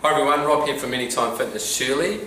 Hi everyone, Rob here from Anytime Fitness Shirley.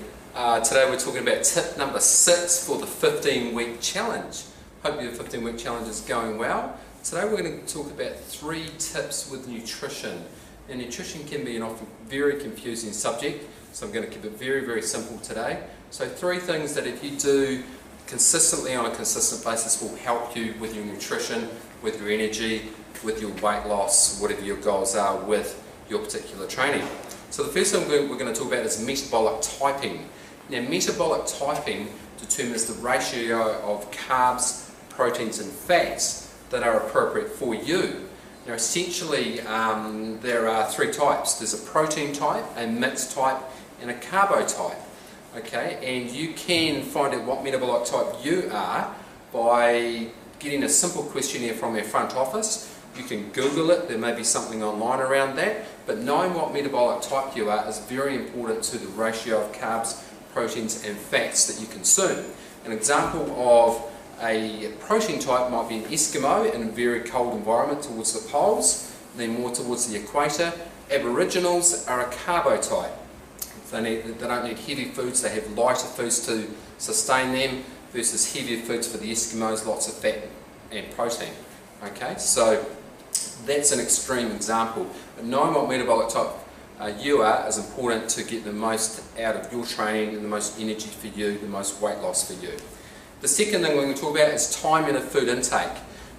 Today we're talking about tip number 6 for the 15-week challenge. Hope your 15-week challenge is going well. Today we're going to talk about 3 tips with nutrition. Now, nutrition can be an often very confusing subject, so I'm going to keep it very simple today. So 3 things that if you do consistently on a consistent basis will help you with your nutrition, with your energy, with your weight loss, whatever your goals are with your particular training. So the first thing we're going to talk about is metabolic typing. Now, metabolic typing determines the ratio of carbs, proteins and fats that are appropriate for you. Now essentially there are 3 types. There's a protein type, a mixed type and a carbo type. Okay, and you can find out what metabolic type you are by getting a simple questionnaire from our front office. You can Google it, there may be something online around that, but knowing what metabolic type you are is very important to the ratio of carbs, proteins and fats that you consume. An example of a protein type might be an Eskimo in a very cold environment towards the poles, then more towards the equator. Aboriginals are a carbo type. They don't need heavy foods, they have lighter foods to sustain them versus heavier foods for the Eskimos, lots of fat and protein. Okay, so that's an extreme example. But knowing what metabolic type you are is important to get the most out of your training and the most energy for you, the most weight loss for you. The second thing we're going to talk about is timing of food intake.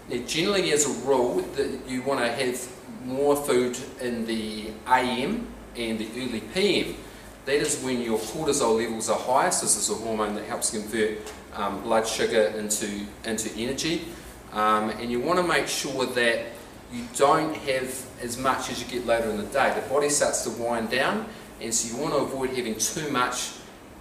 Now, generally as a rule, that you want to have more food in the AM and the early PM. That is when your cortisol levels are highest. This is a hormone that helps convert blood sugar into energy. And you want to make sure that you don't have as much as you get later in the day. The body starts to wind down, and so you want to avoid having too much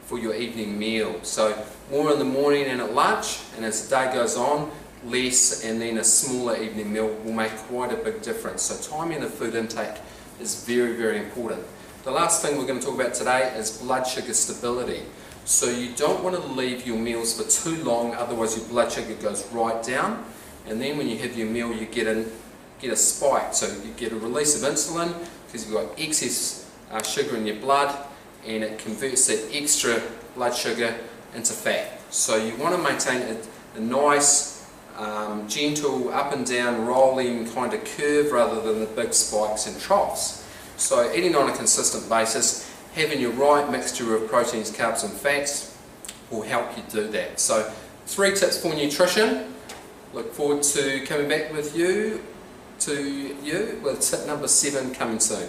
for your evening meal. So more in the morning and at lunch, and as the day goes on, less, and then a smaller evening meal will make quite a big difference. So timing the food intake is very important. The last thing we're going to talk about today is blood sugar stability. So you don't want to leave your meals for too long, otherwise your blood sugar goes right down, and then when you have your meal you get a spike. So you get a release of insulin because you've got excess sugar in your blood, and it converts that extra blood sugar into fat. So you want to maintain a nice, gentle, up and down, rolling kind of curve rather than the big spikes and troughs. So eating on a consistent basis, having your right mixture of proteins, carbs and fats will help you do that. So 3 tips for nutrition. Look forward to coming back with you with tip number 7 coming soon.